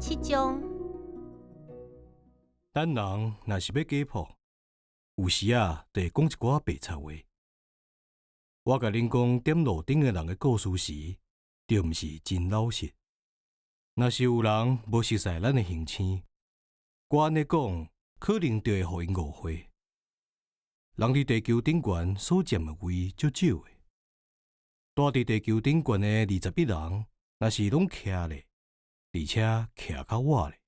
17章。咱人若是要家谱，有时啊，得讲一寡白贼话。我甲恁讲点路顶的人的故事时，就毋是真老实。若是有人无熟悉咱的行星，我安尼讲，可能就会互因误会。人伫地球顶悬所占的位足少的，住伫地球顶悬的21人，若是拢徛咧，而且徛较晏咧，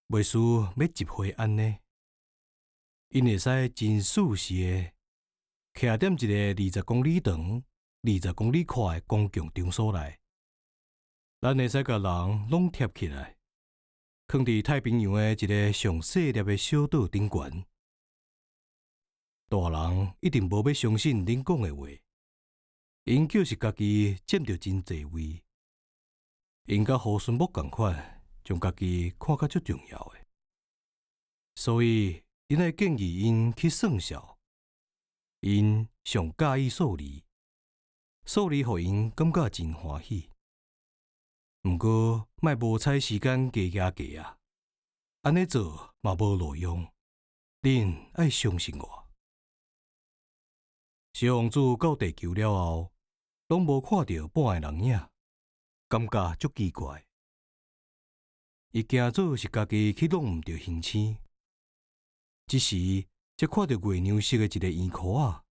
袂输要集会安尼。因会使真舒适的徛踮一个20公里长、20公里宽的公共场所内，咱会使甲人拢贴起来，囥伫太平洋的一个上细粒的小岛顶悬。大人一定无要相信恁讲的话，因就是家己占着真侪位，因甲胡顺木共款，将家己看甲足重要的，所以恁爱建议因去算数。因上介意数字，数字互因感觉真欢喜。毋过莫无采时间加啊，安尼做嘛无路用。恁爱相信我。小王子到地球了后，拢无看到半个人影，感觉足奇怪。伊惊做是家己去弄毋着行星，这时才看到月亮色的一个圆箍仔，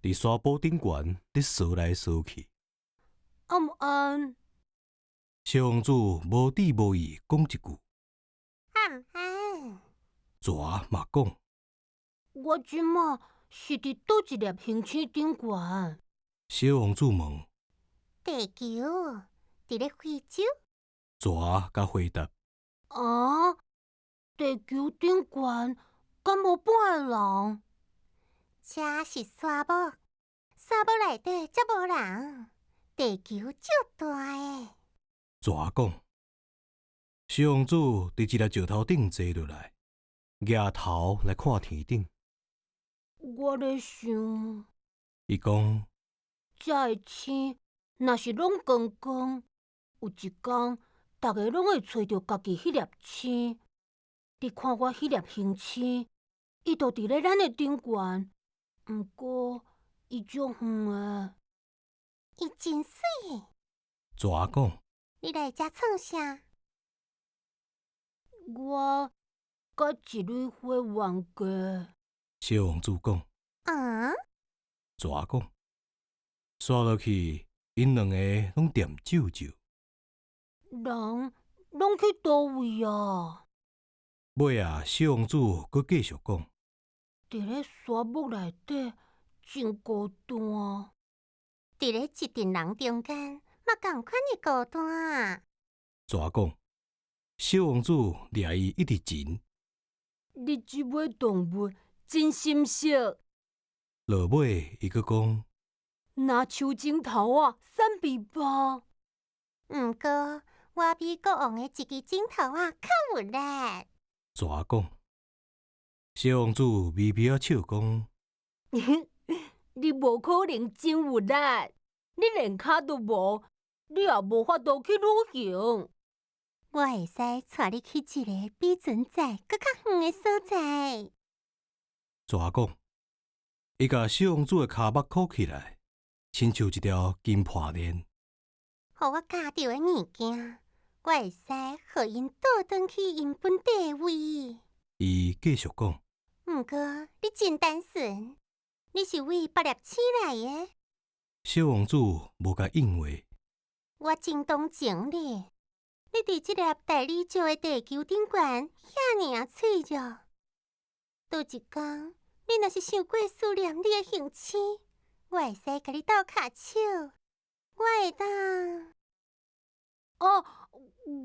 伫沙坡顶悬咧扫来扫去。暗暗，小王子无知无意讲一句，暗暗。蛇嘛讲，我即马是伫倒一粒行星顶悬？小王子问，地球，伫咧非洲。蛇甲回答，啊，地球顶悬敢无半个人？这是沙漠，沙漠内底则无人，地球足大诶。蛇讲。小王子伫一粒石头顶坐落来，举头来看天顶。我咧想，伊讲，这个星若是拢光光，有一天，大家拢会找着家己迄粒星。你看我迄粒行星，伊就伫咧咱的顶悬，毋过伊足远诶。伊真水。蛇讲，你来遮创啥？我甲一蕊花冤家。小王子讲。啊？蛇讲。刷落去，因两个拢惦皱皱。人拢去倒位啊？尾啊，小王子阁继续讲，伫咧沙漠内底真孤单。伫咧一群人中间，嘛共款的孤单。蛇讲。小王子掠伊一直钱，你即尾动物真心色。落尾伊阁讲，拿手指头啊，散尾巴。毋过我比国王的一支指头啊较有力。蛇讲。小王子微微啊笑讲，你无可能真有力，你连骹都无，你也无法度去旅行。我会使带你去一个比存在搁较远的所在。蛇讲。伊甲小王子的骹目箍起来，亲像一条金破链。互我夹着的物件，我会使互因倒转去因本地位。伊继续讲，毋过你真单纯，你是为别粒星来的。小王子无甲应话。我真同情你，你伫即粒大宇宙的地球顶悬遐尔脆弱，倒一天你若是想过思念你的行星，我会使甲你斗骹手，我会当。啊，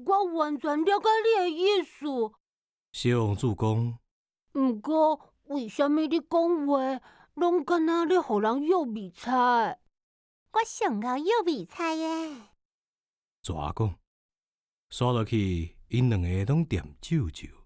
我完全了解你的意思。小王子讲，毋过为什么你讲话拢敢若咧互人摇味菜？我上爱摇味菜的。蛇讲。刷落去，因两个拢惦皱皱。